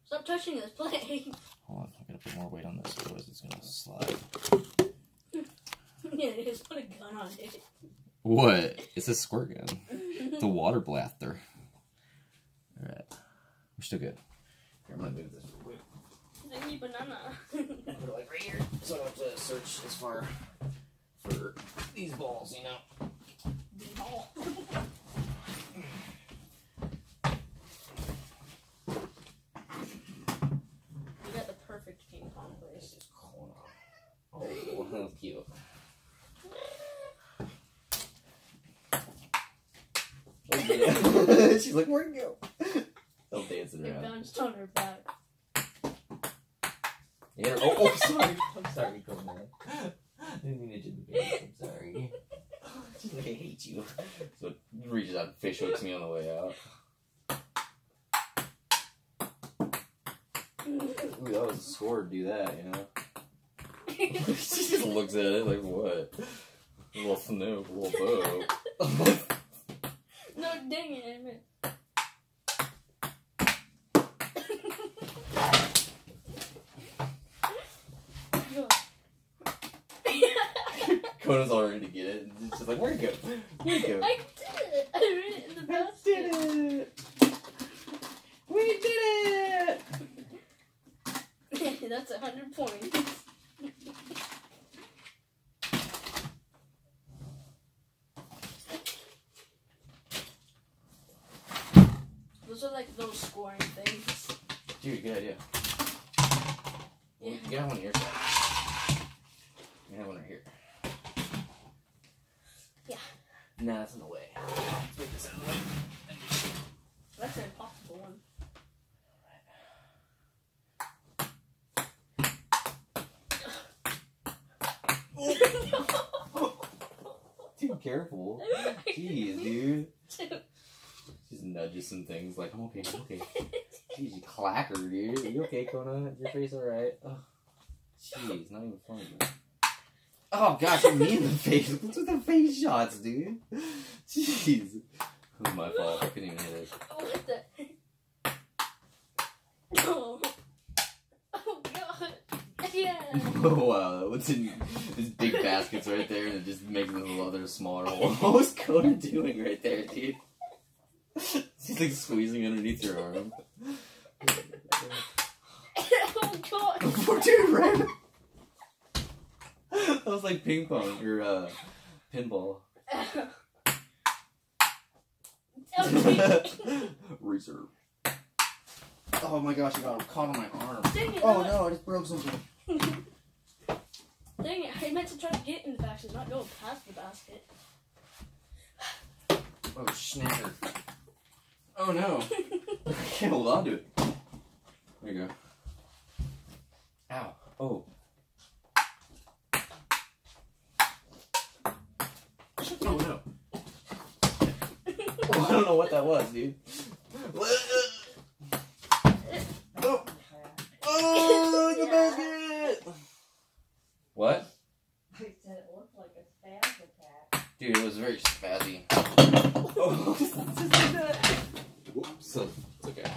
Stop touching this plate. Hold on, I gotta put more weight on this, otherwise it's gonna slide. Yeah, just put a gun on it. What? It's a squirt gun. It's a water blaster. Alright. We're still good. Here, I'm gonna move this real quick. Tiny banana. Put it like right here, so I don't have to search as far for these balls, you know. Ball. You got the perfect ping pong place. This is Kona. Oh, that's cute. Oh, yeah. She's like, where'd it go? Still dancing It around. bounced on her back. Yeah. Oh, sorry. I'm sorry, Kona. Didn't mean to do the face. I'm sorry. She's like, I hate you. So it reaches out and fish hooks me on the way out. Ooh, that was a score to do that, you know? She just looks at it like, what? A little snoop, a little bow. No, dang it, I meant. Kona's all ready to get it. And it's just like, where'd it go? Where'd it go? I did it! I read it in the basket. Did it! We did it! That's 100 points. Those are like those scoring things. Dude, good idea. Yeah. You got one here. You have one right here. Yeah. Nah, that's in the way. Let's make this out of the way. That's an impossible one. Too careful. Jeez, dude. Just nudges some things like, I'm okay, I'm okay. Jeez, you clacker, dude. Are you okay, Kona? Is your face alright? Oh, jeez, not even funny. Oh, gosh, you're me in the face. What's with the face shots, dude? Jeez. It was my fault. I couldn't even hit it. What the heck? No. Oh, God. Yeah. Oh, wow. What's in this big basket's right there, and it just makes the other smaller hole. What was Kona doing right there, dude? She's like squeezing underneath your arm. Oh, God. Dude, right? That was like ping pong, or pinball. Reserve. Oh my gosh, I got caught on my arm. Dang it, Oh no, I just broke something. Dang it, I meant to try to get in the basket, not go past the basket. Oh, snapper. Oh no. I can't hold on to it. There you go. Ow. Oh. Oh no. Oh, I don't know what that was, dude. Oh. Oh, the basket! What? I said it looked like a spaz attack. Dude, it was very spazzy. Oh, whoops. It's okay.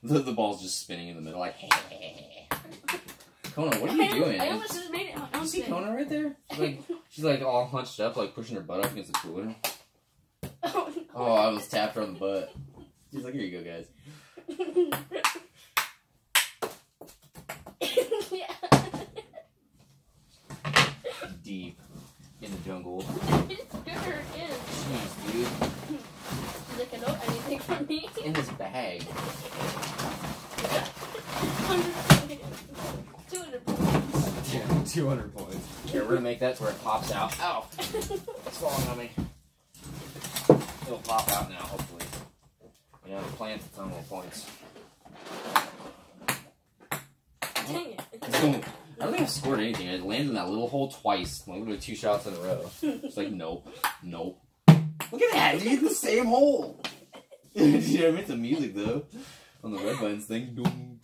The ball's just spinning in the middle, like, hey. Kona, what are you doing? I almost just made it. You see Kona right there? She's like all hunched up, like pushing her butt up against the cooler. Oh, no. Oh, I was tapped her on the butt. She's like, here you go, guys. Yeah. Deep in the jungle. It's good again. Jeez, dude. She's like, I don't want anything from me. It's in this bag. 200 points. Yeah, 200 points. Here, we're gonna make that to where it pops out. Ow! It's falling on me. It'll pop out now, hopefully. You know, the plant's its own little points. Dang it. I don't think I scored anything. I landed in that little hole twice, like literally 2 shots in a row. It's like, nope, nope. Look at that, dude, the same hole. Dude, I made some music though on the red buttons thing.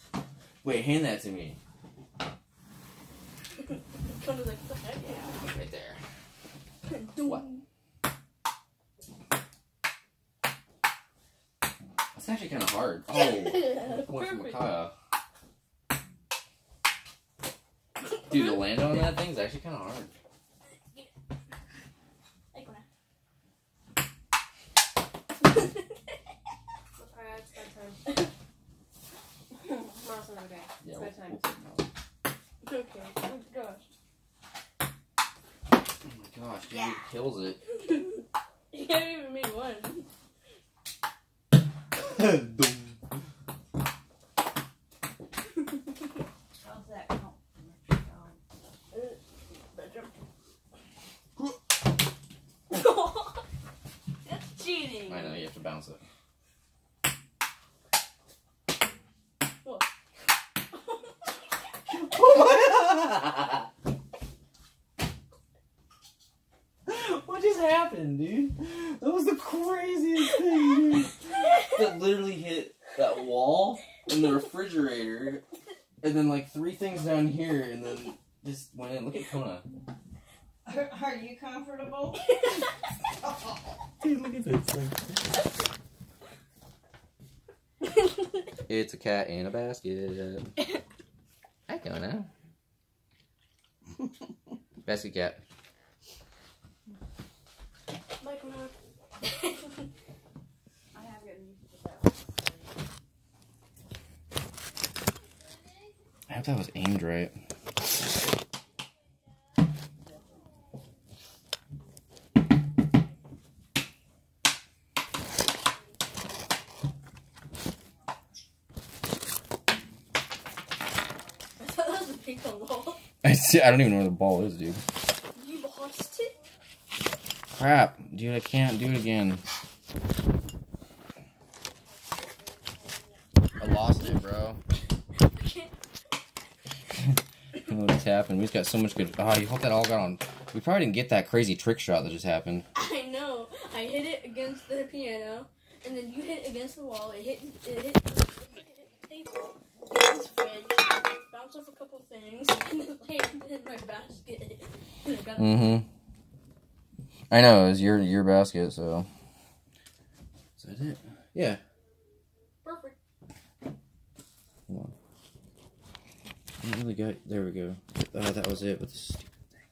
Wait, hand that to me. Kona's like, what the heck? Yeah, right there. What? It's actually kind of hard. Oh, one from Makya. Dude, to land on that thing is actually kind of hard. Hey, Kona. Alright, it's my turn. Tomorrow's another day. Yeah, It's my time. Okay. Oh my gosh. Oh my gosh, dude, it kills it. You haven't even made one. How's that count? That's cheating. I know, you have to bounce it. Whoa. What just happened, dude? That was the craziest thing, dude. That literally hit that wall in the refrigerator, and then like 3 things down here, and then just went in. Look at Kona. Are you comfortable? Dude, look at this thing. It's a cat in a basket. Hi, Kona. Basket cat. Bye, Kona. I have gotten used to that. I hope that was aimed right. I don't even know where the ball is, dude. You lost it? Crap, dude, I can't do it again. I lost it, bro. I don't know what's happened. We just got so much good. Oh, you hope that all got on. We probably didn't get that crazy trick shot that just happened. I know. I hit it against the piano, and then you hit it against the wall. It hit the table, hit this fridge, bounced off a couple things, and then landed in my basket. Mm-hmm. I know, it was your basket, so. Is that it? Yeah. Perfect. Hold on. I don't really got. There we go. That was it with the stupid thing.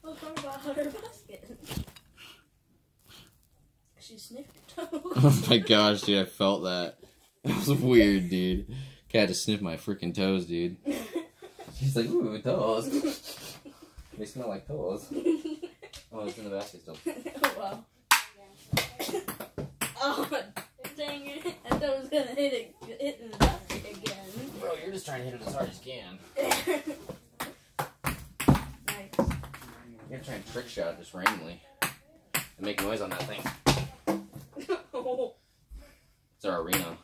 Well, talk about her basket. She sniffed your toe. Oh my gosh, dude, I felt that. That was weird, dude. Cat just sniffed my freaking toes, dude. She's like, ooh, toes. They smell like toes. Oh, it's in the basket still. Oh, wow. Oh, dang it. I thought I was going to hit in the basket again. Bro, you're just trying to hit it as hard as you can. Nice. You're gonna try and trick shot it just randomly. And make noise on that thing. Oh. It's our arena.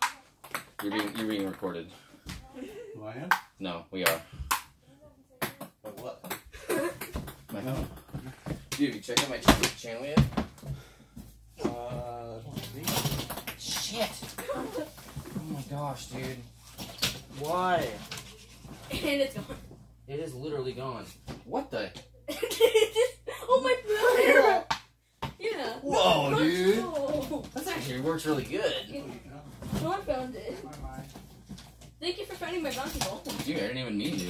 You're being recorded. Who I am? No, we are. But what? My phone. Dude, have you checked out my channel yet? I don't think. Shit! Oh my gosh, dude. Why? And it's gone. It is literally gone. What the? Oh my god! Yeah. Whoa, dude. Oh. That actually works really good. No, I found it. Thank you for finding my bouncy ball. Dude, I didn't even need to.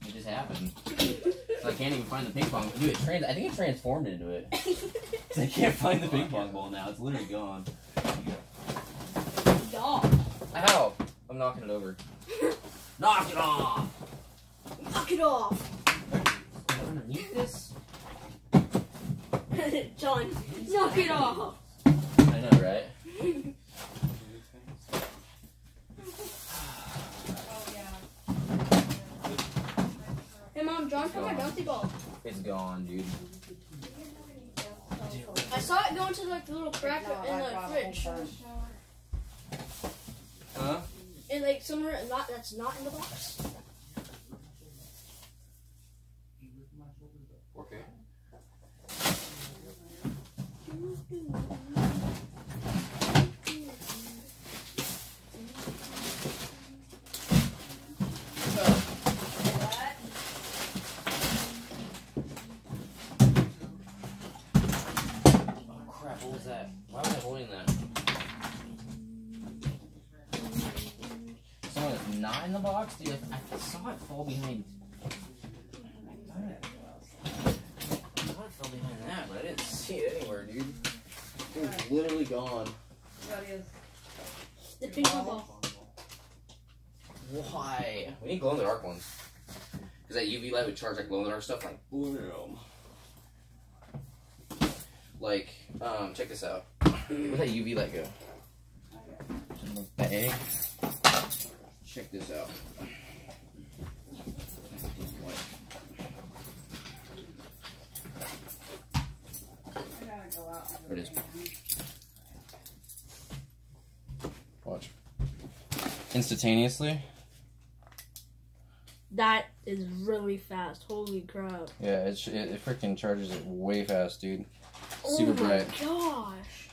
It just happened. So I can't even find the ping pong. Dude, I think it transformed into it. So I can't find the ping pong ball now. It's literally gone. Dog. Ow! I'm knocking it over. Knock it off! Knock it off. Underneath this? John, knock it off. I know, right? Hey Mom, John found my bouncy ball. It's gone, dude. I saw it go into like the little crack in the fridge. Huh? And like somewhere that's not in the box. Okay. the box, dude? I saw it fall behind. I thought it fell behind that, but I didn't see it anywhere, dude. It was literally gone. What is? The ping pong ball. Why? We need glow-in-the-dark ones. Because that UV light would charge like glow-in-the-dark stuff, like, boom. Like, check this out. Where'd that UV light go? In the bag. Check this out. I gotta go out. There it is. Watch. Instantaneously. That is really fast. Holy crap. Yeah, it freaking charges it way fast, dude. Super bright. Oh my gosh.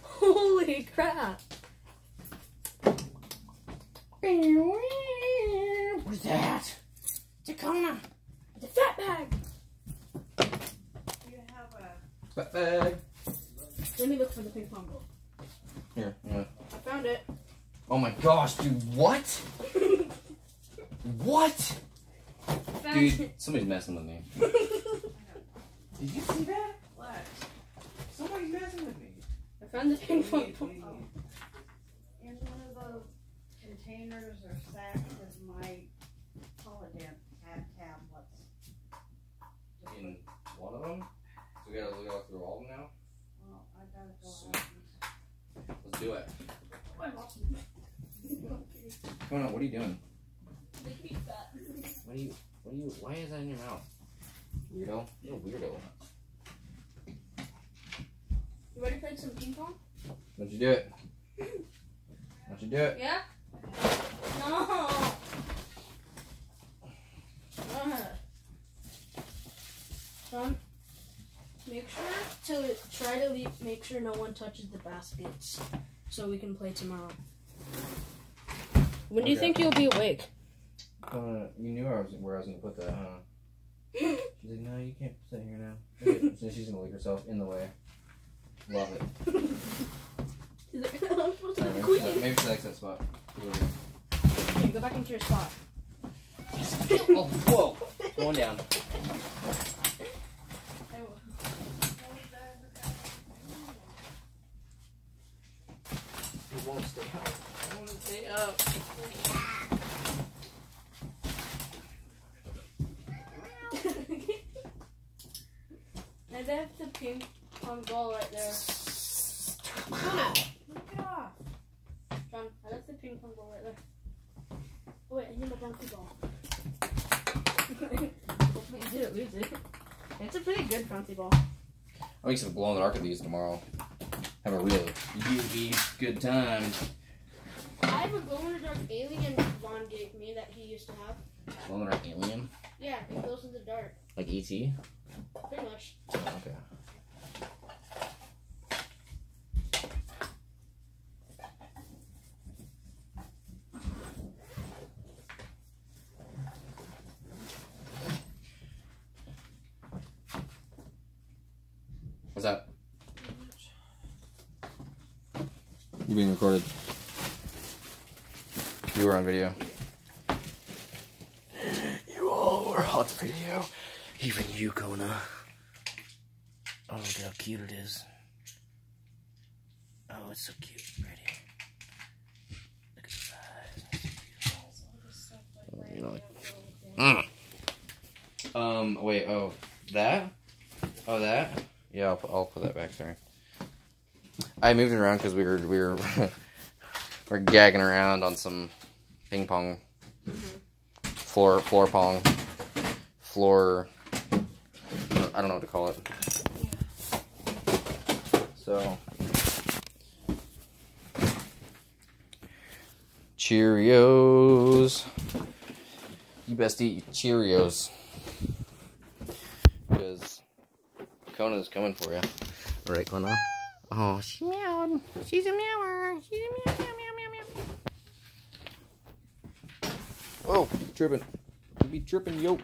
Holy crap. What is that? It's a Kona. It's a fat bag. You have a. Fat bag. Let me look for the ping pong ball. Here, yeah. I found it. Oh my gosh, dude, what? What? Found Dude, it. somebody's messing with me. Did you see that? What? Somebody's messing with me. I found the ping pong ball. In one of those containers or sacks is my holodeck tablets. In one of them? So we gotta look through all of them now? Well, I gotta go out. Let's do it. Kona, what are you doing? Why is that in your mouth? Weirdo? You're a weirdo. You ready to play some ping pong? Don't you do it. Don't you do it. Yeah? No! Make sure to try to make sure no one touches the baskets so we can play tomorrow. When do you Okay. think you'll be awake? You knew where I was gonna put that, huh? She's like, no, you can't sit here now. So she's gonna leave herself in the way. Love it. He's like, I'm supposed to be the Maybe queen. she likes that spot. Okay, go back into your spot. Oh, whoa! Going down. It won't stay up. It won't stay up. And that's the ping pong ball right there. Kona, knock it off. John, that's the ping pong ball right there. Oh wait, I need a bouncy ball. Hopefully you didn't lose it. It's a pretty good bouncy ball. I'll make some glow-in-the-dark of these tomorrow. Have a real UV good time. I have a glow-in-the-dark alien Vaughn gave me that he used to have. Glow-in-the-dark alien? Yeah, it glows in the dark. Like E.T.? Pretty much. Okay. What's that? You're being recorded. You were on video. You all were on video. Even you, Kona. Oh, look at how cute it is. Oh, it's so cute. Pretty. Look at his eyes. Wait, oh. That? Oh, that? Yeah, I'll put that back there. I moved it around because we were we're gagging around on some ping pong, floor pong, floor. I don't know what to call it. So, Cheerios. You best eat your Cheerios because Kona's coming for you. All right, Kona. Oh, she meowed. She's a meower. She's a meow, meow, meow, meow, meow. Oh, tripping. You be tripping, yo.